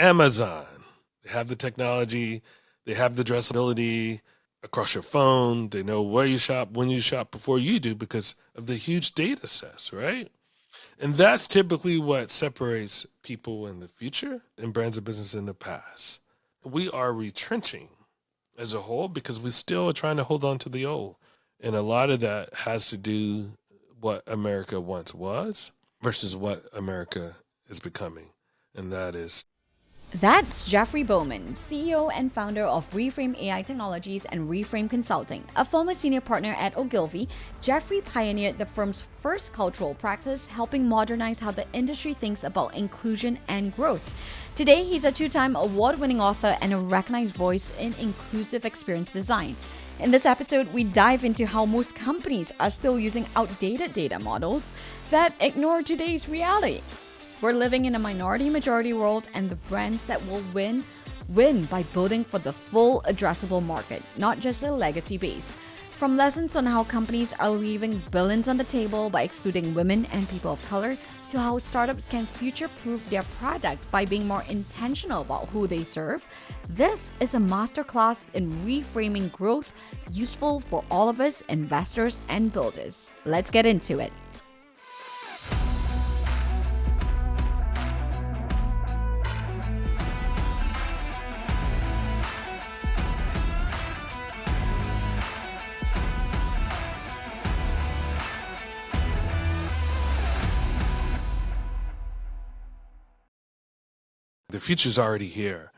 Amazon. They have the technology, they have the addressability across your phone. They know where you shop, when you shop before you do because of the huge data sets, right? And that's typically what separates people in the future and brands of business in the past. We are retrenching as a whole because we still are trying to hold on to the old. And a lot of that has to do what America once was versus what America is becoming. And that is That's Jeffrey Bowman, CEO and founder of Reframe AI Technologies and Reframe Consulting. A former senior partner at Ogilvy, Jeffrey pioneered the firm's first cultural practice, helping modernize how the industry thinks about inclusion and growth. Today, he's a two-time award-winning author and a recognized voice in inclusive experience design. In this episode, we dive into how most companies are still using outdated data models that ignore today's reality. We're living in a minority-majority world, and the brands that will win by building for the full addressable market, not just a legacy base. From lessons on how companies are leaving billions on the table by excluding women and people of color, to how startups can future-proof their product by being more intentional about who they serve, this is a masterclass in reframing growth, useful for all of us investors and builders. Let's get into it. the future's already here.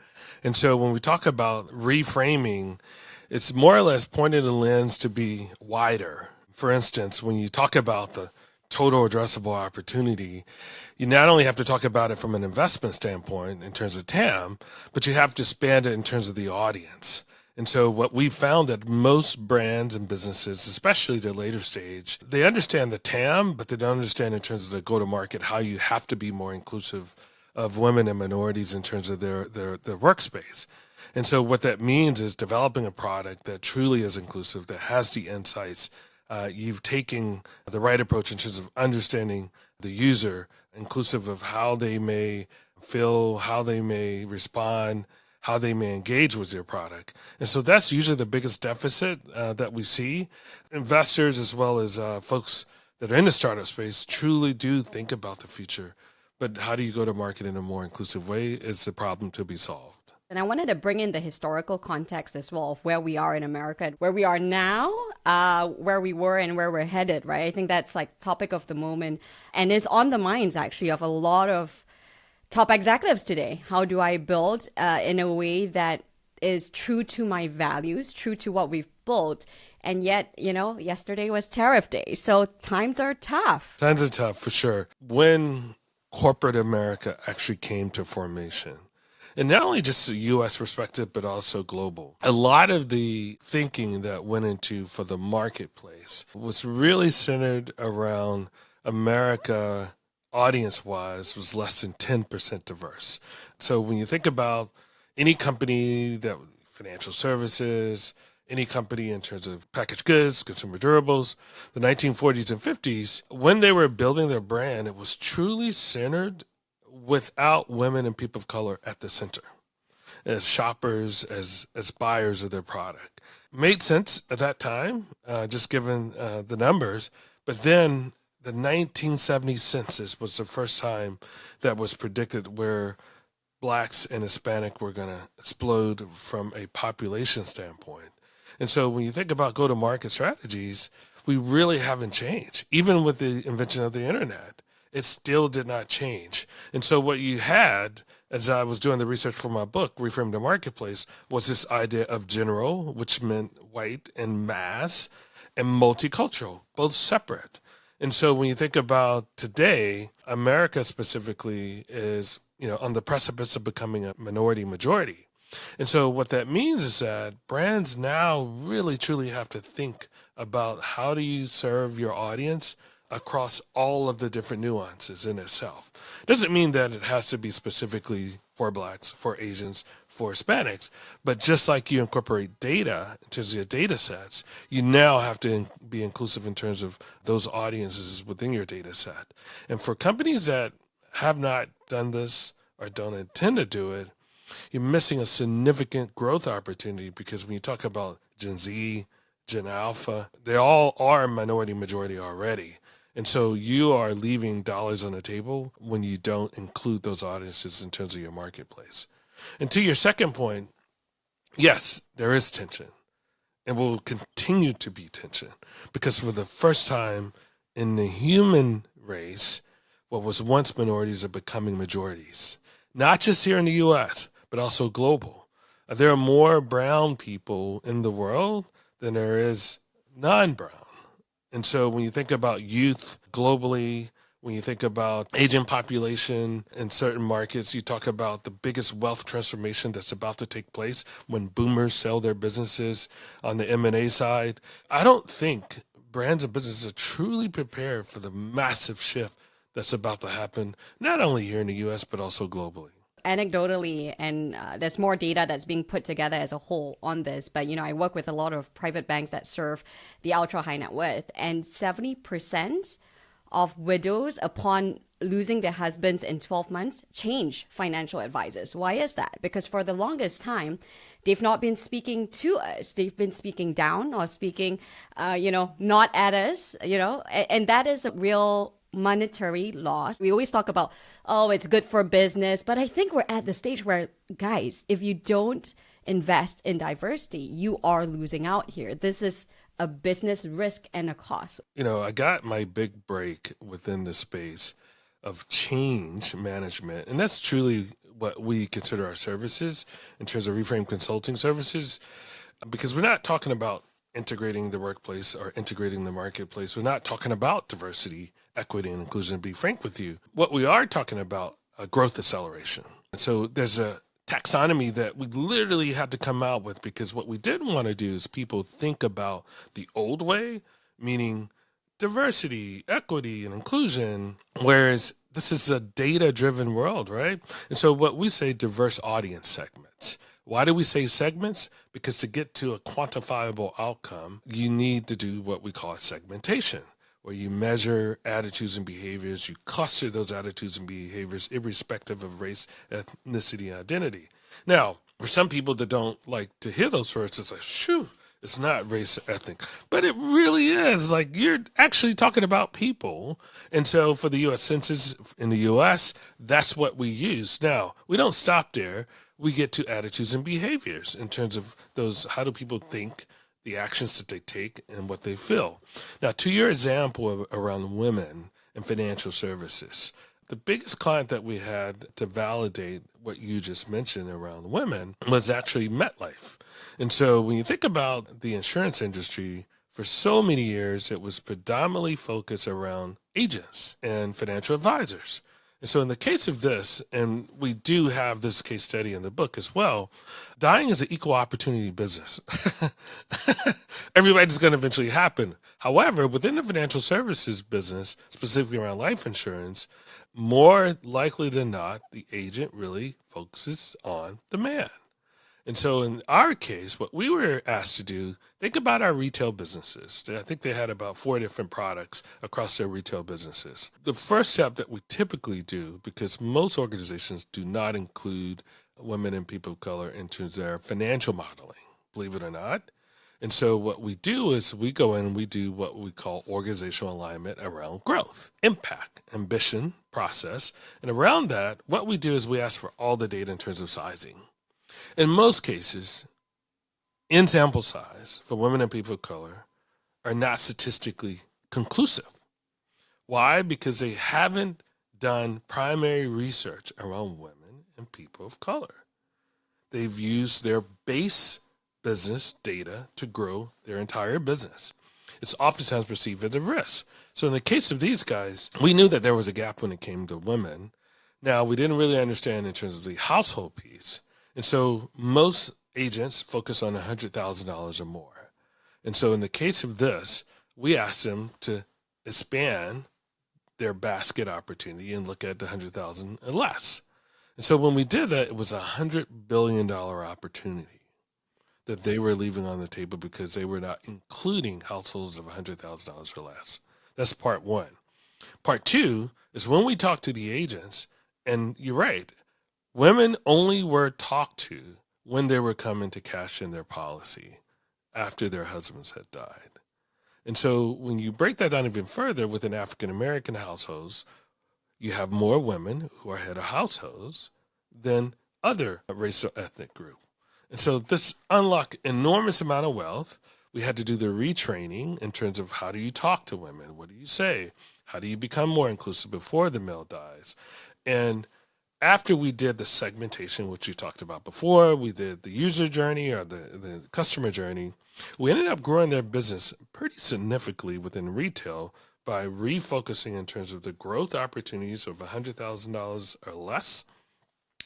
And so when we talk about reframing, it's more or less pointing the lens to be wider. For instance, when you talk about the total addressable opportunity, you not only have to talk about it from an investment standpoint in terms of TAM, but you have to expand it in terms of the audience. And so what we found that most brands and businesses, especially the later stage, they understand the TAM, but they don't understand in terms of the go-to-market how you have to be more inclusive of women and minorities in terms of their workspace. And so what that means is developing a product that truly is inclusive, that has the insights. You've taken the right approach in terms of understanding the user, inclusive of how they may feel, how they may respond, how they may engage with your product. And so that's usually the biggest deficit that we see. Investors as well as folks that are in the startup space truly do think about the future. But how do you go to market in a more inclusive way is the problem to be solved. And I wanted to bring in the historical context as well of where we are in America, where we are now, where we were and where we're headed, right? I think that's like topic of the moment and is on the minds actually of a lot of top executives today. How do I build in a way that is true to my values, true to what we've built? And yet, yesterday was tariff day. So times are tough. Times are tough for sure. When corporate America actually came to formation, and not only just a U.S. perspective, but also global. A lot of the thinking that went into for the marketplace was really centered around America, audience-wise, was less than 10% diverse. So when you think about any company that financial services, any company in terms of packaged goods, consumer durables, the 1940s and 50s, when they were building their brand, it was truly centered without women and people of color at the center, as shoppers, as buyers of their product. Made sense at that time, just given the numbers. But then the 1970 census was the first time that was predicted where Blacks and Hispanic were going to explode from a population standpoint. And so when you think about go-to-market strategies, we really haven't changed. Even with the invention of the internet, it still did not change. And so what you had, as I was doing the research for my book, Reframe the Marketplace, was this idea of general, which meant white, and mass, and multicultural, both separate. And so when you think about today, America specifically is, on the precipice of becoming a minority majority. And so what that means is that brands now really, truly have to think about how do you serve your audience across all of the different nuances in itself. Doesn't mean that it has to be specifically for Blacks, for Asians, for Hispanics, but just like you incorporate data in terms of your data sets, you now have to be inclusive in terms of those audiences within your data set. And for companies that have not done this or don't intend to do it, you're missing a significant growth opportunity, because when you talk about Gen Z, Gen Alpha, they all are minority majority already. And so you are leaving dollars on the table when you don't include those audiences in terms of your marketplace. And to your second point, yes, there is tension and will continue to be tension, because for the first time in the human race, what was once minorities are becoming majorities, not just here in the US, but also global. There are more brown people in the world than there is non-brown. And so when you think about youth globally, when you think about aging population in certain markets, you talk about the biggest wealth transformation that's about to take place when boomers sell their businesses on the M&A side. I don't think brands and businesses are truly prepared for the massive shift that's about to happen, not only here in the US, but also globally. Anecdotally, and there's more data that's being put together as a whole on this, but I work with a lot of private banks that serve the ultra high net worth, and 70% of widows upon losing their husbands in 12 months change financial advisors. Why is that? Because for the longest time, they've not been speaking to us. They've been speaking down or speaking, not at us, and that is a real monetary loss. We always talk about, oh, it's good for business, but I think we're at the stage where, guys, if you don't invest in diversity, you are losing out here. This is a business risk and a cost. I got my big break within the space of change management, and that's truly what we consider our services in terms of Reframe consulting services, because we're not talking about integrating the workplace or integrating the marketplace. We're not talking about diversity, equity, and inclusion, to be frank with you. What we are talking about, growth acceleration. And so there's a taxonomy that we literally had to come out with, because what we didn't want to do is people think about the old way, meaning diversity, equity, and inclusion, whereas this is a data-driven world, right? And so what we say, diverse audience segments. Why do we say segments? Because to get to a quantifiable outcome, you need to do what we call segmentation, where you measure attitudes and behaviors, you cluster those attitudes and behaviors irrespective of race, ethnicity, and identity. Now, for some people that don't like to hear those words, it's like, shoo, it's not race or ethnic. But it really is. Like, you're actually talking about people. And so for the U.S. Census in the U.S., that's what we use. Now, we don't stop there. We get to attitudes and behaviors in terms of those, how do people think, the actions that they take, and what they feel. Now, to your example around women and financial services, the biggest client that we had to validate what you just mentioned around women was actually MetLife. And so when you think about the insurance industry, for so many years, it was predominantly focused around agents and financial advisors. And so in the case of this, and we do have this case study in the book as well, dying is an equal opportunity business. Everybody's going to eventually happen. However, within the financial services business, specifically around life insurance, more likely than not, the agent really focuses on the man. And so in our case, what we were asked to do, think about our retail businesses. I think they had about 4 different products across their retail businesses. The first step that we typically do, because most organizations do not include women and people of color into their financial modeling, believe it or not. And so what we do is we go in and we do what we call organizational alignment around growth, impact, ambition, process. And around that, what we do is we ask for all the data in terms of sizing. In most cases, in sample size for women and people of color are not statistically conclusive. Why? Because they haven't done primary research around women and people of color. They've used their base business data to grow their entire business. It's oftentimes perceived as a risk. So in the case of these guys, we knew that there was a gap when it came to women. Now, we didn't really understand in terms of the household piece. And so most agents focus on $100,000 or more. And so in the case of this, we asked them to expand their basket opportunity and look at the 100,000 and less. And so when we did that, it was a $100 billion opportunity that they were leaving on the table because they were not including households of $100,000 or less. That's part one. Part two is when we talk to the agents, and you're right, women only were talked to when they were coming to cash in their policy after their husbands had died. And so when you break that down even further within African American households, you have more women who are head of households than other race or ethnic group. And so this unlocked enormous amount of wealth. We had to do the retraining in terms of how do you talk to women? What do you say? How do you become more inclusive before the male dies? And after we did the segmentation, which you talked about before, we did the user journey or the customer journey, we ended up growing their business pretty significantly within retail by refocusing in terms of the growth opportunities of $100,000 or less,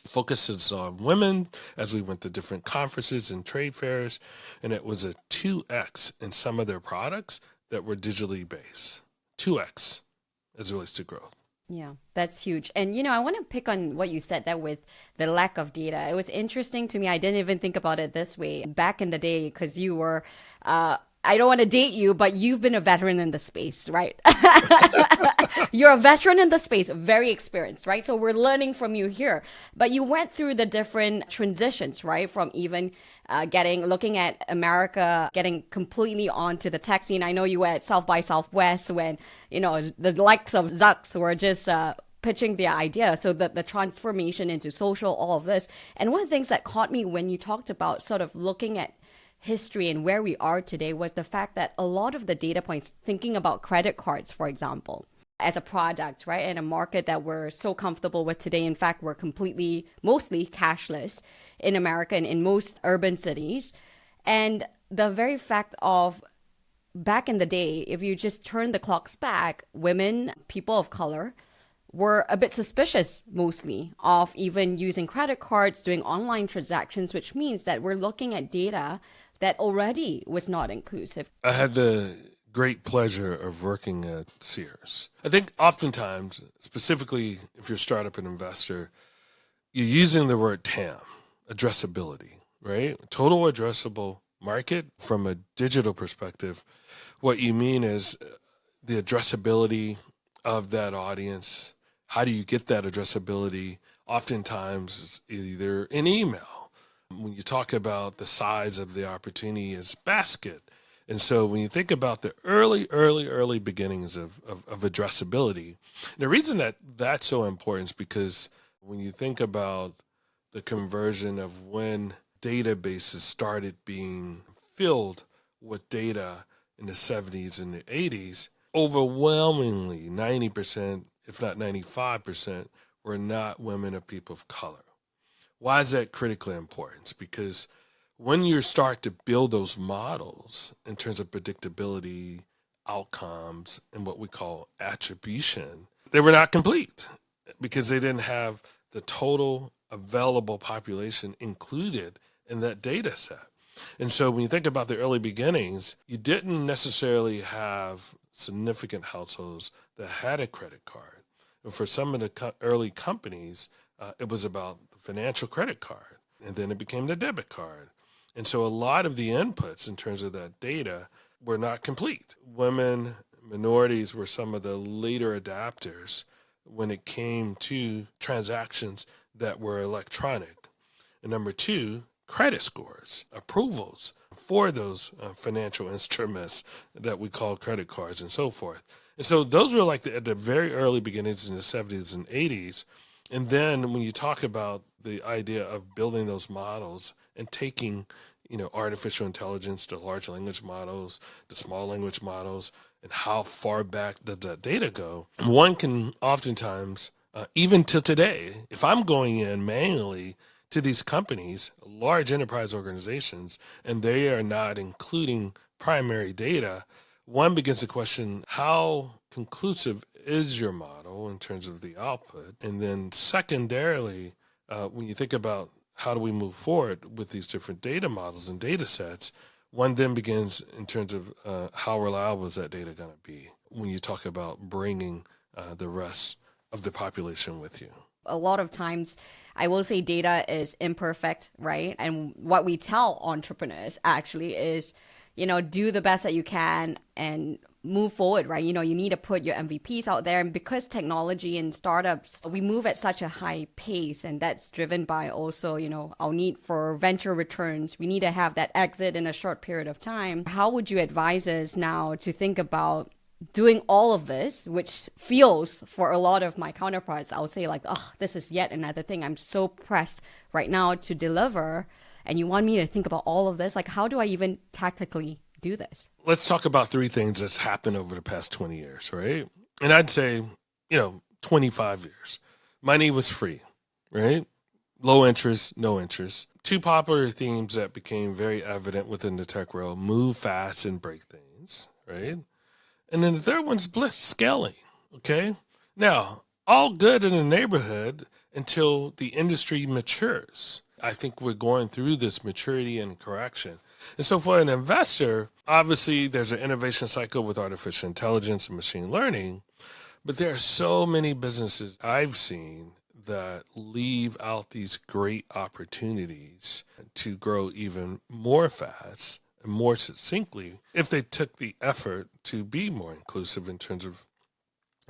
focuses on women as we went to different conferences and trade fairs, and it was a 2x in some of their products that were digitally based. 2x as it relates to growth. Yeah, that's huge. And, I want to pick on what you said that with the lack of data. It was interesting to me. I didn't even think about it this way back in the day because you were, I don't want to date you, but you've been a veteran in the space, right? You're a veteran in the space, very experienced, right? So we're learning from you here. But you went through the different transitions, right? From even looking at America, getting completely onto the tech scene. I know you were at South by Southwest when, the likes of Zucks were just pitching their idea. So the transformation into social, all of this. And one of the things that caught me when you talked about sort of looking at history and where we are today was the fact that a lot of the data points, thinking about credit cards, for example, as a product, right, in a market that we're so comfortable with today. In fact, we're mostly cashless in America and in most urban cities. And the very fact of back in the day, if you just turn the clocks back, women, people of color, were a bit suspicious mostly of even using credit cards, doing online transactions, which means that we're looking at data that already was not inclusive. I had the great pleasure of working at Sears. I think oftentimes, specifically if you're a startup and investor, you're using the word TAM, addressability, right? Total addressable market. From a digital perspective, what you mean is the addressability of that audience. How do you get that addressability? Oftentimes, it's either an email. When you talk about the size of the opportunity as basket. And so when you think about the early beginnings of addressability, the reason that that's so important is because when you think about the conversion of when databases started being filled with data in the 70s and the 80s, overwhelmingly 90%, if not 95%, were not women or people of color. Why is that critically important? Because when you start to build those models in terms of predictability, outcomes, and what we call attribution, they were not complete because they didn't have the total available population included in that data set. And so when you think about the early beginnings, you didn't necessarily have significant households that had a credit card. And for some of the early companies, it was about the financial credit card, and then it became the debit card. And so a lot of the inputs in terms of that data were not complete. Women, minorities were some of the later adapters when it came to transactions that were electronic. And number two, credit scores, approvals for those financial instruments that we call credit cards and so forth. And so those were like at the very early beginnings in the 70s and 80s. And then when you talk about the idea of building those models and taking, artificial intelligence, the large language models, the small language models, and how far back does that data go, one can oftentimes, even to today, if I'm going in manually to these companies, large enterprise organizations, and they are not including primary data, one begins to question how conclusive is your model in terms of the output? And then secondarily, when you think about how do we move forward with these different data models and data sets, one then begins in terms of how reliable is that data going to be when you talk about bringing the rest of the population with you. A lot of times, I will say data is imperfect, right? And what we tell entrepreneurs actually is, do the best that you can and move forward, right? You need to put your MVPs out there. And because technology and startups, we move at such a high pace, and that's driven by also, our need for venture returns. We need to have that exit in a short period of time. How would you advise us now to think about doing all of this, which feels for a lot of my counterparts, I would say like, oh, this is yet another thing I'm so pressed right now to deliver. And you want me to think about all of this? Like, how do I even tactically do this? Let's talk about three things that's happened over the past 20 years, right? And I'd say, 25 years. Money was free, right? Low interest, no interest. Two popular themes that became very evident within the tech world: move fast and break things, right? And then the third one's bliss scaling, okay? Now, all good in the neighborhood until the industry matures. I think we're going through this maturity and correction. And so for an investor, obviously there's an innovation cycle with artificial intelligence and machine learning, but there are so many businesses I've seen that leave out these great opportunities to grow even more fast, more succinctly, if they took the effort to be more inclusive in terms of,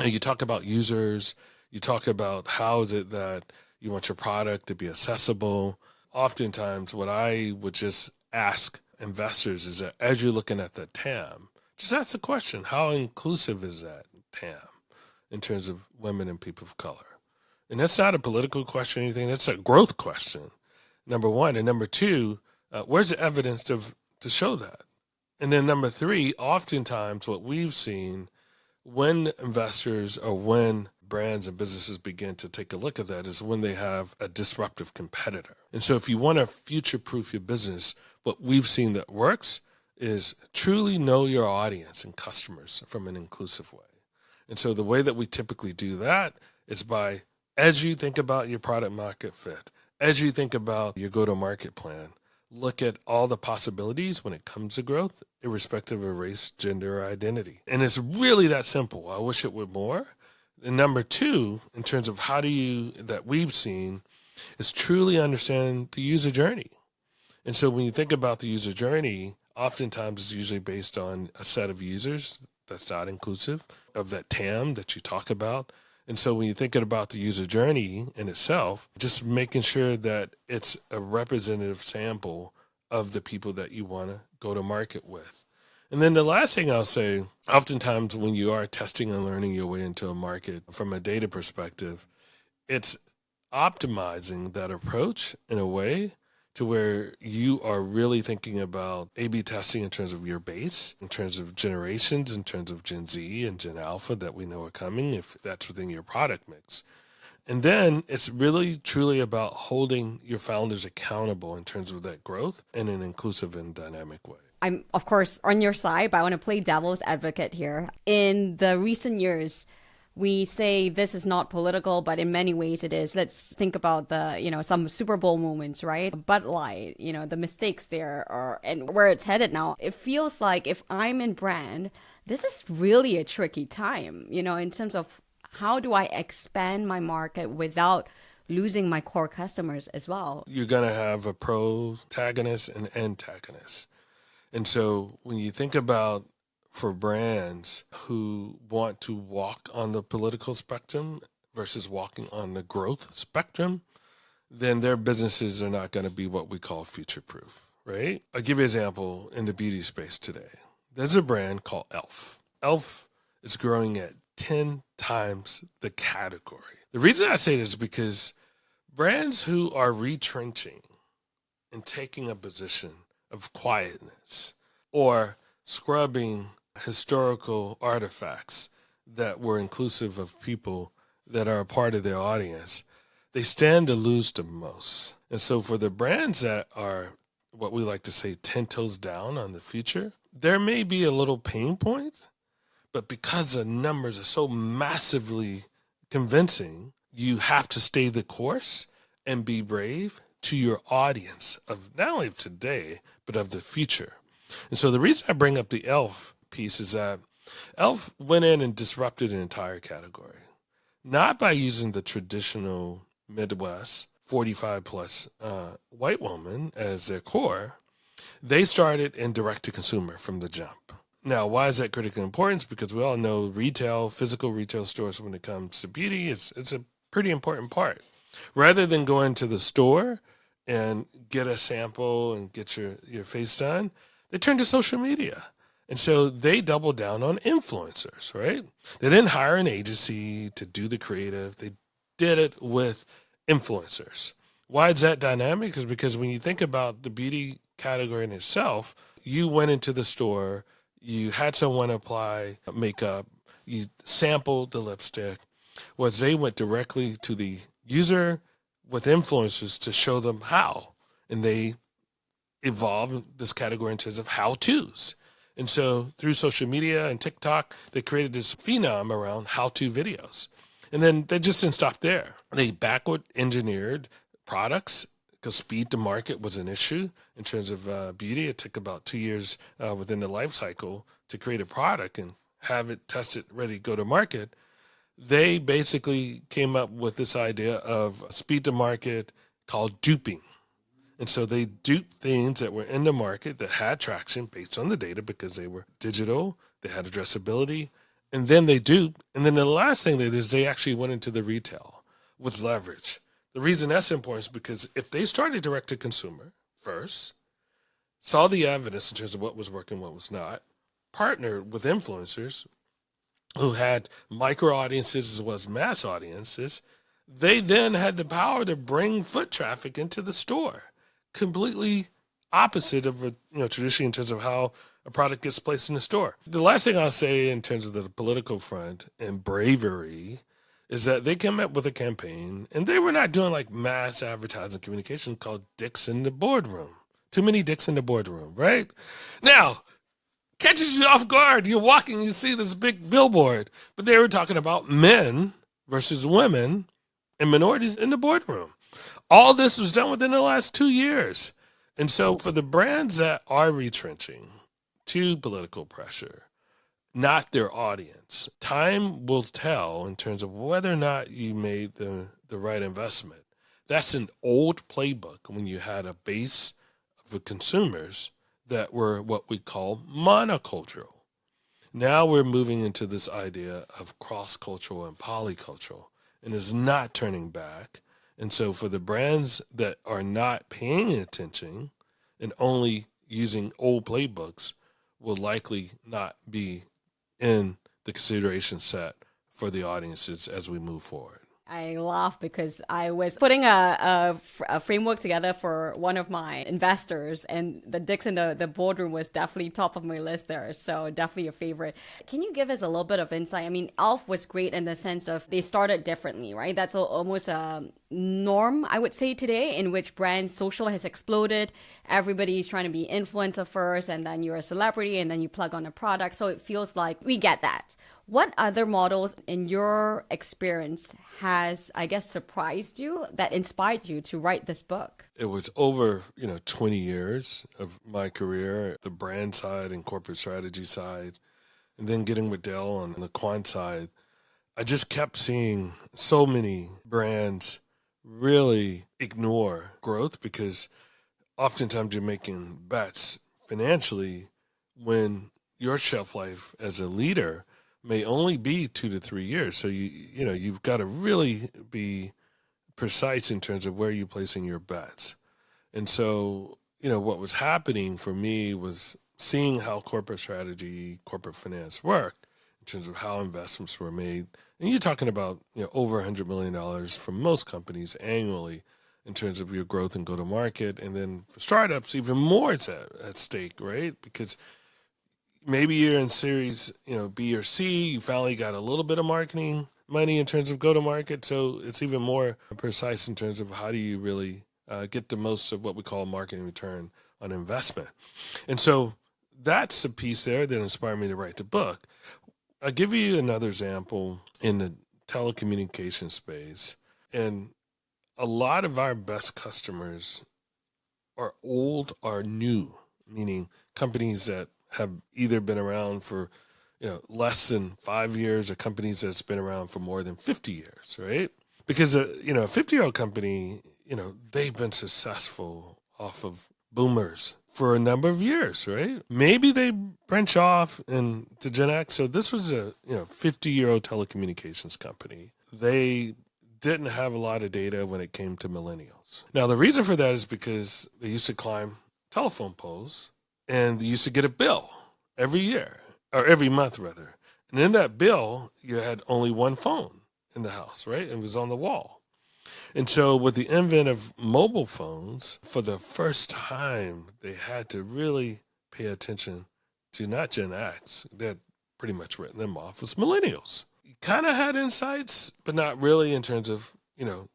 you talk about users, you talk about how is it that you want your product to be accessible. Oftentimes what I would just ask investors is that as you're looking at the TAM, just ask the question, how inclusive is that TAM in terms of women and people of color? And that's not a political question or anything, that's a growth question, number one. And number two, where's the evidence to show that? And then number three, oftentimes what we've seen when investors or when brands and businesses begin to take a look at that is when they have a disruptive competitor. And so if you want to future-proof your business, what we've seen that works is truly know your audience and customers from an inclusive way. And so the way that we typically do that is by, as you think about your product market fit, as you think about your go-to-market plan, look at all the possibilities when it comes to growth, irrespective of race, gender, or identity. And it's really that simple. I wish it were more. And number two, in terms of that we've seen, is truly understand the user journey. And so when you think about the user journey, oftentimes it's usually based on a set of users that's not inclusive of that TAM that you talk about. And so when you're thinking about the user journey in itself, just making sure that it's a representative sample of the people that you want to go to market with. And then the last thing I'll say, oftentimes when you are testing and learning your way into a market from a data perspective, it's optimizing that approach in a way to where you are really thinking about A/B testing in terms of your base, in terms of generations, in terms of Gen Z and Gen Alpha that we know are coming, if that's within your product mix. And then it's really truly about holding your founders accountable in terms of that growth in an inclusive and dynamic way. I'm, of course, on your side, but I want to play devil's advocate here. In the recent years, we say this is not political, but in many ways it is. Let's think about some Super Bowl moments, right? Bud Light, the mistakes there and where it's headed now. It feels like if I'm in brand, this is really a tricky time, in terms of how do I expand my market without losing my core customers as well? You're going to have a protagonist and antagonist. And so when you think about for brands who want to walk on the political spectrum versus walking on the growth spectrum, then their businesses are not going to be what we call future-proof, right? I'll give you an example in the beauty space today. There's a brand called e.l.f. e.l.f. is growing at 10 times the category. The reason I say this is because brands who are retrenching and taking a position of quietness or scrubbing historical artifacts that were inclusive of people that are a part of their audience, they stand to lose the most. And so for the brands that are what we like to say 10 toes down on the future, there may be a little pain point, but because the numbers are so massively convincing, you have to stay the course and be brave to your audience of not only of today, but of the future. And so the reason I bring up the e.l.f. piece is that e.l.f. went in and disrupted an entire category, not by using the traditional Midwest 45 plus white woman as their core, They started in direct to consumer from the jump. Now, why is that critically important? Because we all know retail, physical retail stores, when it comes to beauty, it's a pretty important part. Rather than going to the store and get a sample and get your face done, they turned to social media. And so they doubled down on influencers, right? They didn't hire an agency to do the creative. They did it with influencers. Why is that dynamic? Is because when you think about the beauty category in itself, you went into the store, you had someone apply makeup, you sampled the lipstick, was they went directly to the user with influencers to show them how. And they evolved this category in terms of how-tos. And so through social media and TikTok, they created this phenom around how-to videos. And then they just didn't stop there. They backward engineered products because speed to market was an issue in terms of beauty. It took about 2 years within the life cycle to create a product and have it tested, ready to go to market. They basically came up with this idea of speed to market called duping. And so they duped things that were in the market that had traction based on the data because they were digital, they had addressability, and then they duped. And then the last thing they did is they actually went into the retail with leverage. The reason that's important is because if they started direct to consumer first, saw the evidence in terms of what was working, what was not, partnered with influencers who had micro audiences as well as mass audiences, they then had the power to bring foot traffic into the store. Completely opposite of traditionally in terms of how a product gets placed in the store. The last thing I'll say in terms of the political front and bravery is that they came up with a campaign and they were not doing like mass advertising communication called Dicks in the Boardroom. Too many dicks in the boardroom, right? Now, catches you off guard. You're walking, you see this big billboard, but they were talking about men versus women and minorities in the boardroom. All this was done within the last 2 years. And so for the brands that are retrenching to political pressure, not their audience, time will tell in terms of whether or not you made the right investment. That's an old playbook when you had a base of consumers that were what we call monocultural. Now we're moving into this idea of cross-cultural and polycultural, and is not turning back. And so for the brands that are not paying attention and only using old playbooks will likely not be in the consideration set for the audiences as we move forward. I laugh because I was putting a framework together for one of my investors, and the dicks in the boardroom was definitely top of my list there. So definitely a favorite. Can you give us a little bit of insight? I mean, Elf was great in the sense of they started differently, right? That's almost a norm, I would say, today, in which brand social has exploded. Everybody's trying to be influencer first, and then you're a celebrity, and then you plug on a product. So it feels like we get that. What other models in your experience has, I guess, surprised you that inspired you to write this book? It was over, 20 years of my career, the brand side and corporate strategy side, and then getting with Dell on the quant side. I just kept seeing so many brands really ignore growth because oftentimes you're making bets financially when your shelf life as a leader may only be 2 to 3 years. So you've got to really be precise in terms of where you're placing your bets. And so, what was happening for me was seeing how corporate strategy, corporate finance worked in terms of how investments were made. And you're talking about, over $100 million from most companies annually in terms of your growth and go to market. And then for startups, even more is at stake, right? Because maybe you're in series, B or C, you finally got a little bit of marketing money in terms of go to market. So it's even more precise in terms of how do you really get the most of what we call marketing return on investment. And so that's a piece there that inspired me to write the book. I'll give you another example in the telecommunication space. And a lot of our best customers are old or new, meaning companies that have either been around for less than 5 years or companies that's been around for more than 50 years, right? Because a 50-year-old company, they've been successful off of boomers for a number of years, right? Maybe they branch off to Gen X. So this was a 50-year-old telecommunications company. They didn't have a lot of data when it came to millennials. Now, the reason for that is because they used to climb telephone poles and they used to get a bill every year, or every month rather. And in that bill, you had only one phone in the house, right? It was on the wall. And so with the advent of mobile phones, for the first time, they had to really pay attention to not Gen X, that pretty much written them off, was millennials. You kind of had insights, but not really in terms of,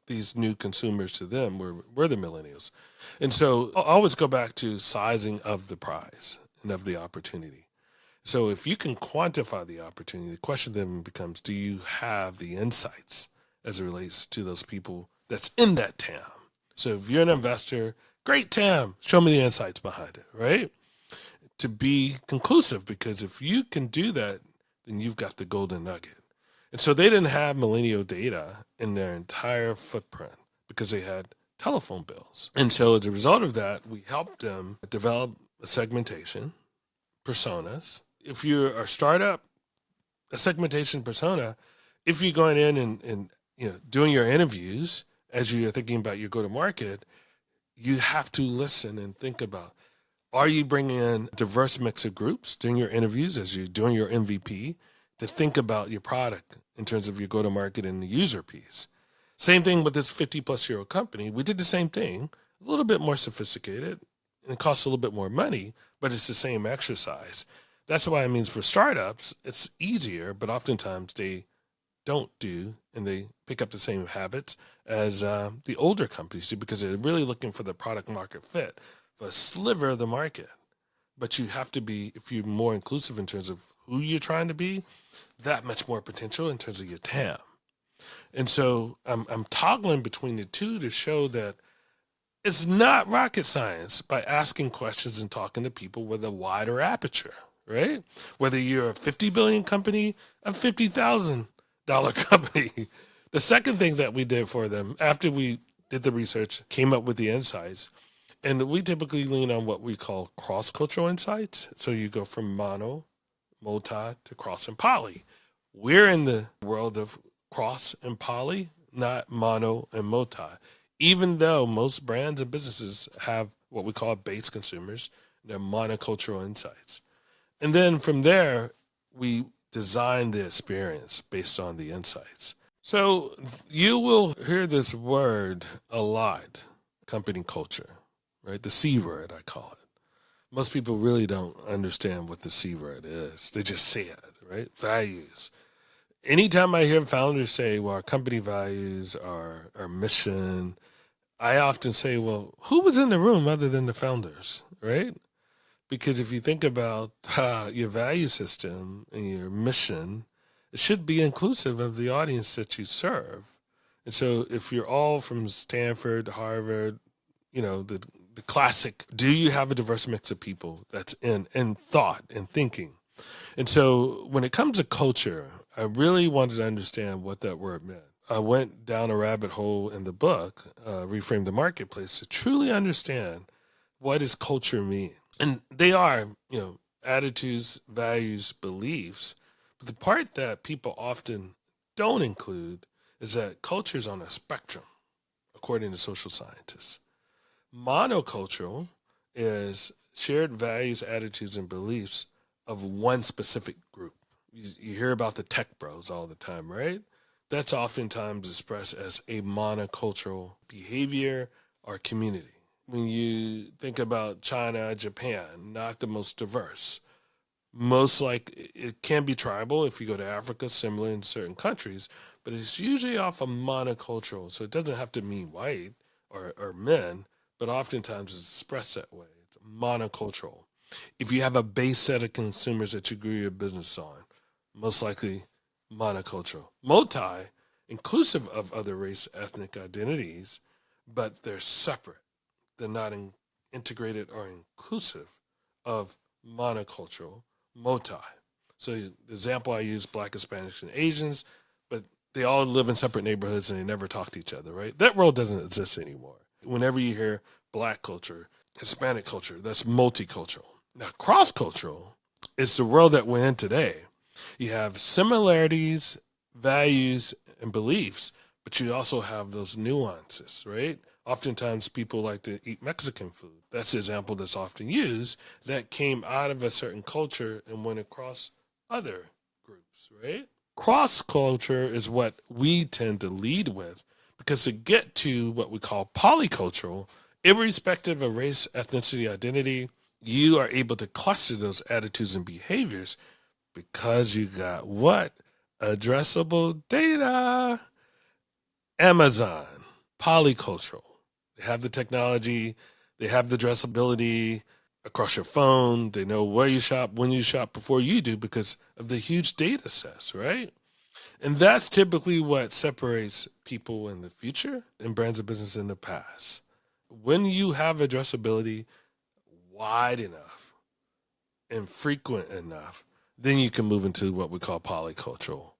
these new consumers to them were the millennials. And so I always go back to sizing of the prize and of the opportunity. So if you can quantify the opportunity, the question then becomes, do you have the insights as it relates to those people that's in that TAM? So if you're an investor, great TAM, show me the insights behind it, right? To be conclusive, because if you can do that, then you've got the golden nugget. And so they didn't have millennial data in their entire footprint because they had telephone bills. And so as a result of that, we helped them develop a segmentation, personas. If you're a startup, a segmentation persona, if you're going in and doing your interviews as you're thinking about your go-to-market, you have to listen and think about, are you bringing in a diverse mix of groups during your interviews as you're doing your MVP to think about your product in terms of your go-to-market and the user piece? Same thing with this 50-plus-year-old company. We did the same thing, a little bit more sophisticated, and it costs a little bit more money, but it's the same exercise. That's why it means for startups, it's easier, but oftentimes they don't do, and they pick up the same habits as the older companies do, because they're really looking for the product market fit for a sliver of the market. But you have to be, if you're more inclusive in terms of who you're trying to be, that much more potential in terms of your TAM. And so I'm toggling between the two to show that it's not rocket science by asking questions and talking to people with a wider aperture, right? Whether you're a 50 billion company, a $50,000 company. The second thing that we did for them after we did the research, came up with the insights, and we typically lean on what we call cross-cultural insights. So you go from mono, multi to cross and poly. We're in the world of cross and poly, not mono and multi. Even though most brands and businesses have what we call base consumers, they're monocultural insights. And then from there, we design the experience based on the insights. So you will hear this word a lot, company culture, right? The C word, I call it. Most people really don't understand what the C word is. They just say it, right? Values. Anytime I hear founders say, well, our company values, our mission, I often say, well, who was in the room other than the founders, right? Because if you think about your value system and your mission, it should be inclusive of the audience that you serve. And so if you're all from Stanford, Harvard, the classic, do you have a diverse mix of people that's in thought and thinking? And so when it comes to culture, I really wanted to understand what that word meant. I went down a rabbit hole in the book, Reframe the Marketplace, to truly understand what does culture mean. And they are, attitudes, values, beliefs. But the part that people often don't include is that culture is on a spectrum, according to social scientists. Monocultural is shared values, attitudes, and beliefs of one specific group. You hear about the tech bros all the time, right? That's oftentimes expressed as a monocultural behavior or community. When you think about China, Japan, not the most diverse. It can be tribal if you go to Africa, similar in certain countries, but it's usually off of monocultural. So it doesn't have to mean white or men, but oftentimes it's expressed that way. It's monocultural. If you have a base set of consumers that you grew your business on, most likely monocultural. Multi, inclusive of other race, ethnic identities, but they're separate. They're not integrated or inclusive of monocultural, multi. So the example I use, Black, Hispanics, and Asians, but they all live in separate neighborhoods and they never talk to each other, right? That world doesn't exist anymore. Whenever you hear Black culture, Hispanic culture, that's multicultural. Now, cross-cultural is the world that we're in today. You have similarities, values, and beliefs, but you also have those nuances, right? Oftentimes people like to eat Mexican food. That's the example that's often used that came out of a certain culture and went across other groups, right? Cross culture is what we tend to lead with because to get to what we call polycultural, irrespective of race, ethnicity, identity, you are able to cluster those attitudes and behaviors because you got what? Addressable data. Amazon, polycultural. They have the technology, they have the addressability across your phone. They know where you shop, when you shop before you do because of the huge data sets, right? And that's typically what separates people in the future and brands of business in the past. When you have addressability wide enough and frequent enough, then you can move into what we call polycultural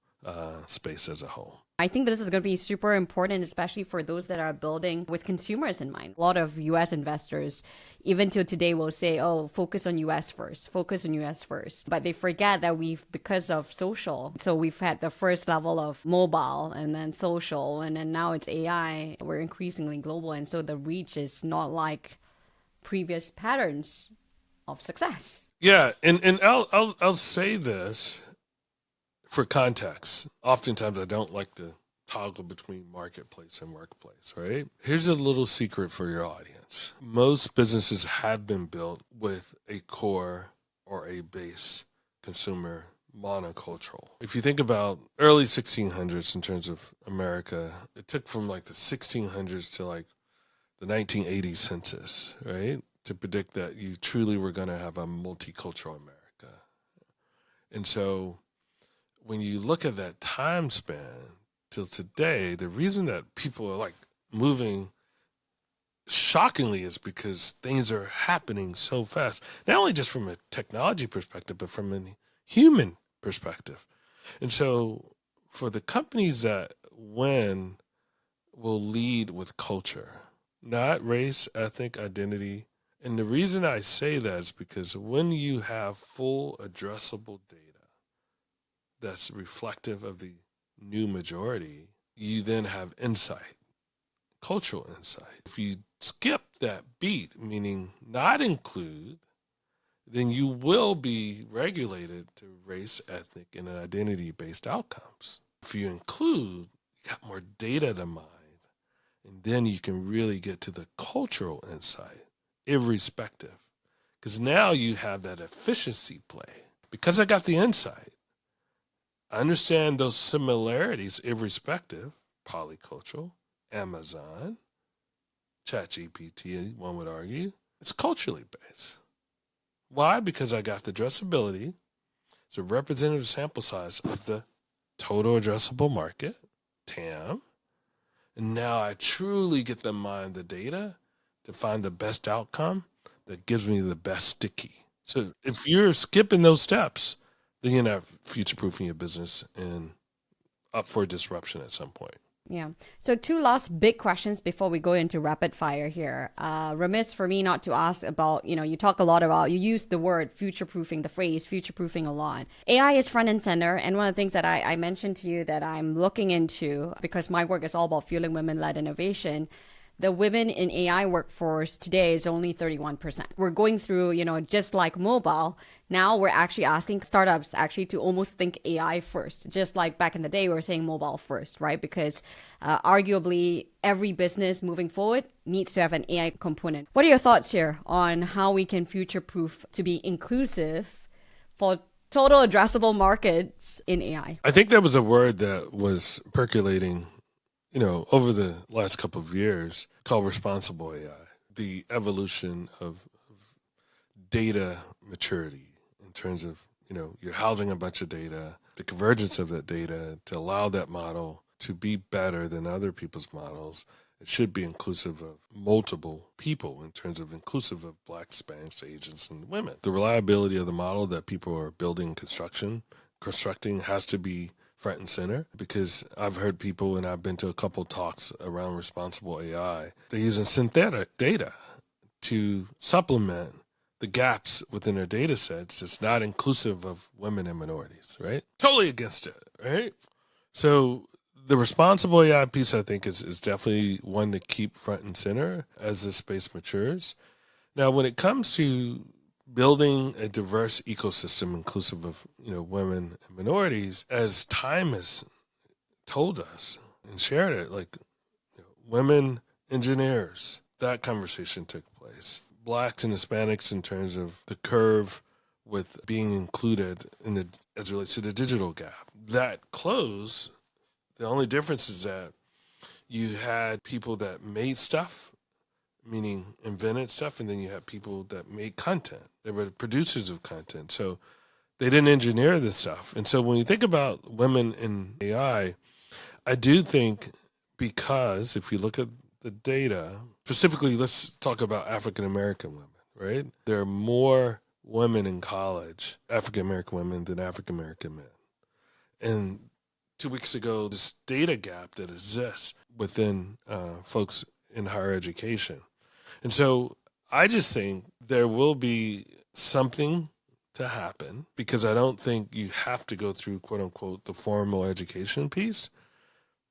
space as a whole. I think this is going to be super important, especially for those that are building with consumers in mind. A lot of US investors, even till today, will say, oh, focus on US first, focus on US first. But they forget that because of social, so we've had the first level of mobile and then social, and then now it's AI. We're increasingly global. And so the reach is not like previous patterns of success. Yeah. And I'll say this for context. Oftentimes I don't like to toggle between marketplace and workplace, right? Here's a little secret for your audience. Most businesses have been built with a core or a base consumer monocultural. If you think about early 1600s in terms of America, it took from like the 1600s to like the 1980 census, right? To predict that you truly were going to have a multicultural America. And so when you look at that time span till today, the reason that people are like moving shockingly is because things are happening so fast, not only just from a technology perspective, but from a human perspective. And so for the companies that win will lead with culture, not race, ethnic, identity. And the reason I say that is because when you have full addressable data that's reflective of the new majority, you then have insight, cultural insight. If you skip that beat, meaning not include, then you will be regulated to race, ethnic, and identity-based outcomes. If you include, you got more data to mine, and then you can really get to the cultural insight, irrespective. Because now you have that efficiency play. Because I got the insight, I understand those similarities, irrespective, polycultural, Amazon, ChatGPT, one would argue. It's culturally based. Why? Because I got the addressability. It's a representative sample size of the total addressable market, TAM. And now I truly get to mine the data to find the best outcome that gives me the best sticky. So if you're skipping those steps, then you're not future-proofing your business and up for disruption at some point. Yeah. So 2 last big questions before we go into rapid fire here. Remiss for me not to ask about, you talk a lot about, you use the word future-proofing, the phrase future-proofing a lot. AI is front and center. And one of the things that I mentioned to you that I'm looking into, because my work is all about fueling women-led innovation, the women in AI workforce today is only 31%. We're going through, just like mobile, now we're actually asking startups actually to almost think AI first. Just like back in the day, we were saying mobile first, right? Because arguably every business moving forward needs to have an AI component. What are your thoughts here on how we can future-proof to be inclusive for total addressable markets in AI? I think that was a word that was percolating over the last couple of years called responsible AI, the evolution of data maturity in terms of, you're housing a bunch of data, the convergence of that data to allow that model to be better than other people's models. It should be inclusive of multiple people in terms of inclusive of Black, Spanish, Asians, and women. The reliability of the model that people are building constructing has to be front and center, because I've heard people, and I've been to a couple talks around responsible AI, they're using synthetic data to supplement the gaps within their data sets that's not inclusive of women and minorities, right? Totally against it, right? So the responsible AI piece, I think, is definitely one to keep front and center as this space matures. Now, when it comes to building a diverse ecosystem inclusive of women and minorities, as time has told us and shared it, like women engineers, that conversation took place. Blacks and Hispanics in terms of the curve with being included in the as it relates to the digital gap. That close, the only difference is that you had people that made stuff, meaning invented stuff, and then you had people that made content. They were the producers of content. So they didn't engineer this stuff. And so when you think about women in AI, I do think, because if you look at the data, specifically, let's talk about African American women, right? There are more women in college, African American women, than African American men. And 2 weeks ago, this data gap that exists within folks in higher education. And so I just think there will be something to happen, because I don't think you have to go through, quote unquote, the formal education piece,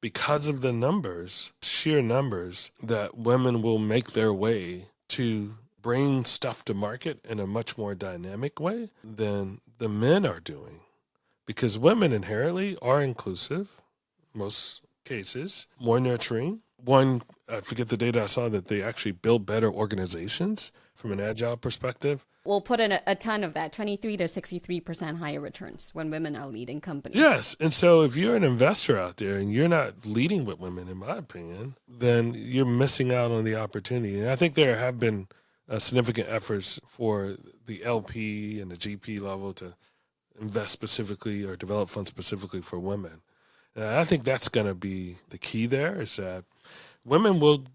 because of the numbers, sheer numbers, that women will make their way to bring stuff to market in a much more dynamic way than the men are doing. Because women inherently are inclusive, most cases, more nurturing. One, I forget the data I saw, that they actually build better organizations from an agile perspective. We'll put in a ton of that, 23 to 63% higher returns when women are leading companies. Yes. And so if you're an investor out there and you're not leading with women, in my opinion, then you're missing out on the opportunity. And I think there have been significant efforts for the LP and the GP level to invest specifically or develop funds specifically for women. And I think that's going to be the key there, is that women will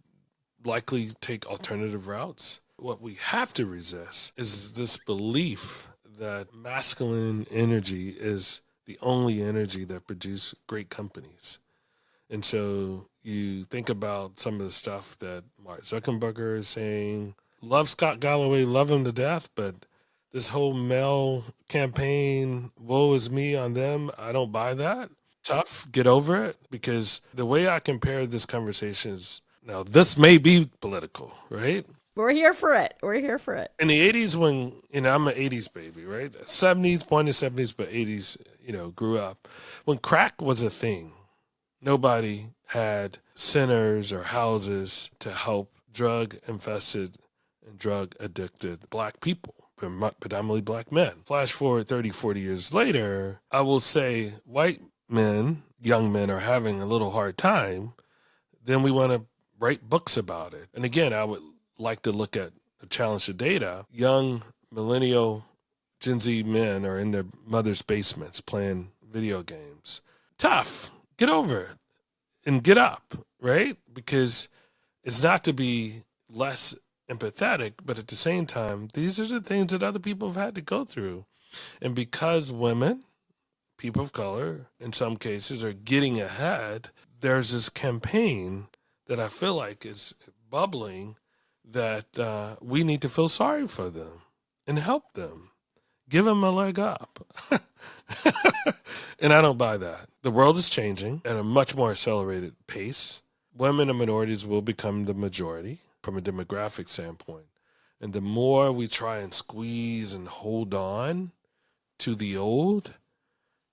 likely take alternative routes. What we have to resist is this belief that masculine energy is the only energy that produces great companies. And so you think about some of the stuff that Mark Zuckerberg is saying. Love Scott Galloway, love him to death, but this whole male campaign, woe is me on them, I don't buy that. Tough, get over it, because the way I compare this conversation is, now this may be political, right? We're here for it. We're here for it. In the 80s, when, I'm an 80s baby, right? 70s, born in the 70s, but 80s, grew up. When crack was a thing, nobody had centers or houses to help drug-infested and drug-addicted Black people, predominantly Black men. Flash forward 30, 40 years later, I will say white men, young men, are having a little hard time. Then we want to write books about it. And again, I would like to look at the challenge of data. Young millennial Gen Z men are in their mother's basements playing video games. Tough. Get over it and get up, right? Because it's not to be less empathetic, but at the same time, these are the things that other people have had to go through. And because women, people of color, in some cases, are getting ahead, there's this campaign that I feel like is bubbling, that we need to feel sorry for them and help them. Give them a leg up. And I don't buy that. The world is changing at a much more accelerated pace. Women and minorities will become the majority from a demographic standpoint. And the more we try and squeeze and hold on to the old,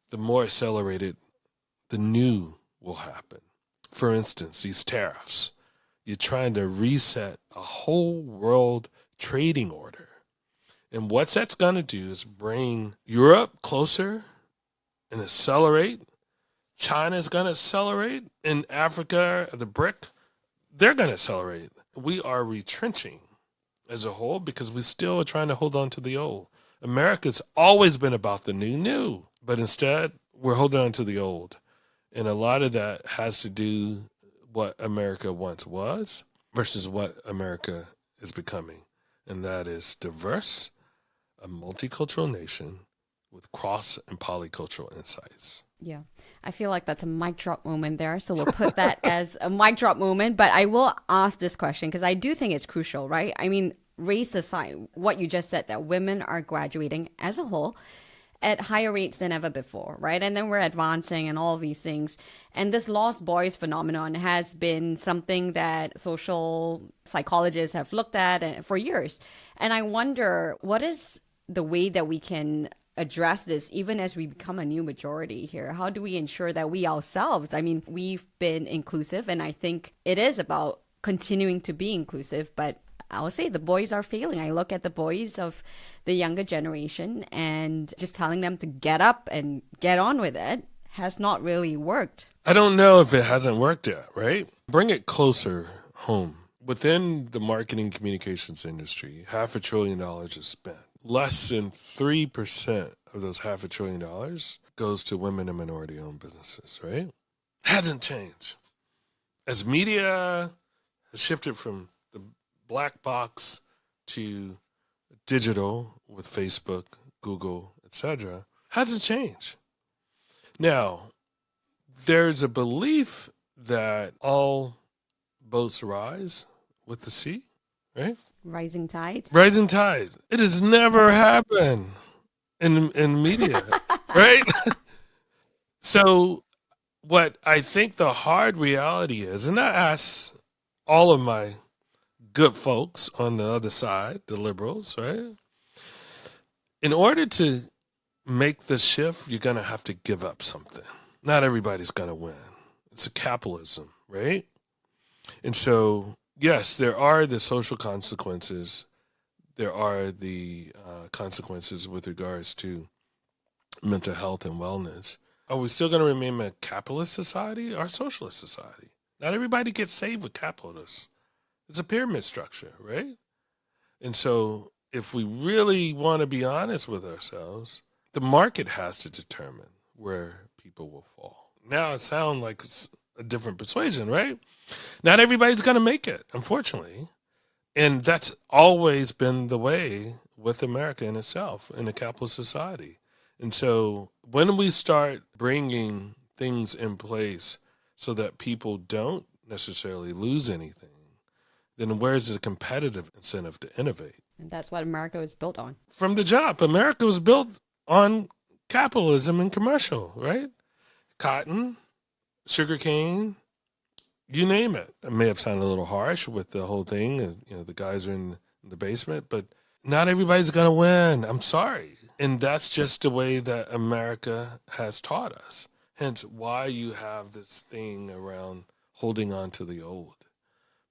the more accelerated the new will happen. For instance, these tariffs. You're trying to reset a whole world trading order. And what that's going to do is bring Europe closer and accelerate. China's going to accelerate. In Africa, the BRIC, they're going to accelerate. We are retrenching as a whole because we still are trying to hold on to the old. America's always been about the new, but instead we're holding on to the old. And a lot of that has to do what America once was versus what America is becoming. And that is diverse, a multicultural nation with cross and polycultural insights. Yeah, I feel like that's a mic drop moment there. So we'll put that as a mic drop moment. But I will ask this question because I do think it's crucial, right? I mean, race aside, what you just said, that women are graduating as a whole at higher rates than ever before, right? And then we're advancing and all of these things. And this lost boys phenomenon has been something that social psychologists have looked at for years. And I wonder, what is the way that we can address this even as we become a new majority here? How do we ensure that we ourselves, I mean, we've been inclusive, and I think it is about continuing to be inclusive, but I would say the boys are failing. I look at the boys of the younger generation and just telling them to get up and get on with it has not really worked. I don't know if it hasn't worked yet, right? Bring it closer home. Within the marketing communications industry, $500 billion is spent. Less than 3% of those $500 billion goes to women and minority-owned businesses, right? Hasn't changed. As media has shifted from the black box to digital with Facebook, Google, etc., hasn't changed. Now, there's a belief that all boats rise with the sea, right? Rising tide. Rising tide. It has never happened in media, right? So what I think the hard reality is, and I ask all of my good folks on the other side, the liberals, right? In order to make the shift, you're going to have to give up something. Not everybody's going to win. It's a capitalism, right? And so, yes, there are the social consequences. There are the consequences with regards to mental health and wellness. Are we still going to remain a capitalist society or a socialist society? Not everybody gets saved with capitalists. It's a pyramid structure, right? And so if we really want to be honest with ourselves, the market has to determine where people will fall. Now it sounds like it's a different persuasion, right? Not everybody's going to make it, unfortunately. And that's always been the way with America in itself, in a capitalist society. And so when we start bringing things in place so that people don't necessarily lose anything, then where's the competitive incentive to innovate? And that's what America was built on. From the jump, America was built on capitalism and commercial, right? Cotton, sugarcane, you name it. It may have sounded a little harsh with the whole thing. You know, the guys are in the basement, but not everybody's going to win. I'm sorry. And that's just the way that America has taught us. Hence why you have this thing around holding on to the old.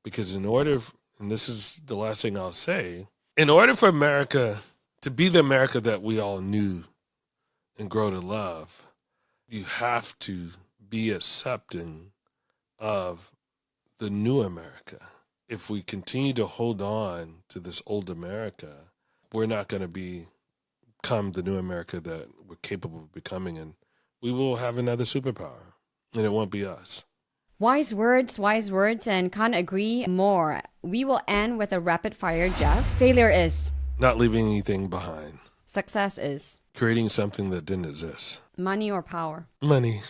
Because in order, and this is the last thing I'll say, in order for America to be the America that we all knew and grow to love, you have to be accepting of the new America. If we continue to hold on to this old America, we're not going to become the new America that we're capable of becoming, and we will have another superpower, and it won't be us. Wise words, and can't agree more. We will end with a rapid fire, Jeff. Failure is? Not leaving anything behind. Success is? Creating something that didn't exist. Money or power? Money.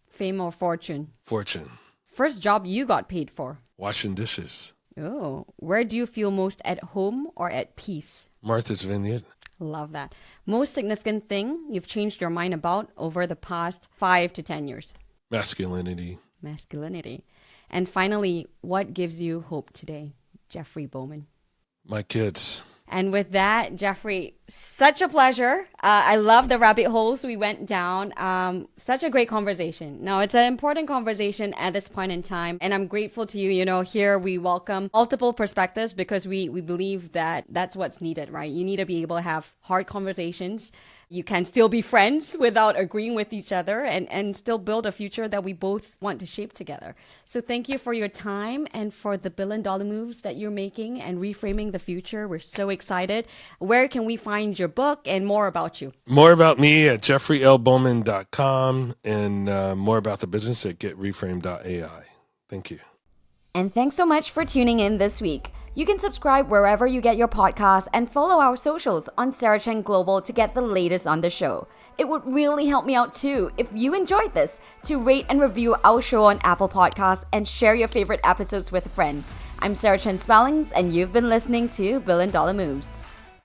Fame or fortune? Fortune. First job you got paid for? Washing dishes. Oh, where do you feel most at home or at peace? Martha's Vineyard. Love that. Most significant thing you've changed your mind about over the past 5 to 10 years? Masculinity. Masculinity. And finally, what gives you hope today? Jeffrey Bowman. My kids. And with that, Jeffrey, such a pleasure. I love the rabbit holes we went down. Such a great conversation. Now, it's an important conversation at this point in time, and I'm grateful to you. You know, here we welcome multiple perspectives because we believe that that's what's needed, right? You need to be able to have hard conversations. You can still be friends without agreeing with each other and still build a future that we both want to shape together. So thank you for your time and for the billion-dollar moves that you're making and reframing the future. We're so excited. Where can we find your book and more about you? More about me at jeffreylbowman.com and more about the business at getreframe.ai. Thank you. And thanks so much for tuning in this week. You can subscribe wherever you get your podcasts and follow our socials on Sarah Chen Global to get the latest on the show. It would really help me out too if you enjoyed this to rate and review our show on Apple Podcasts and share your favorite episodes with a friend. I'm Sarah Chen-Spellings and you've been listening to Billion Dollar Moves.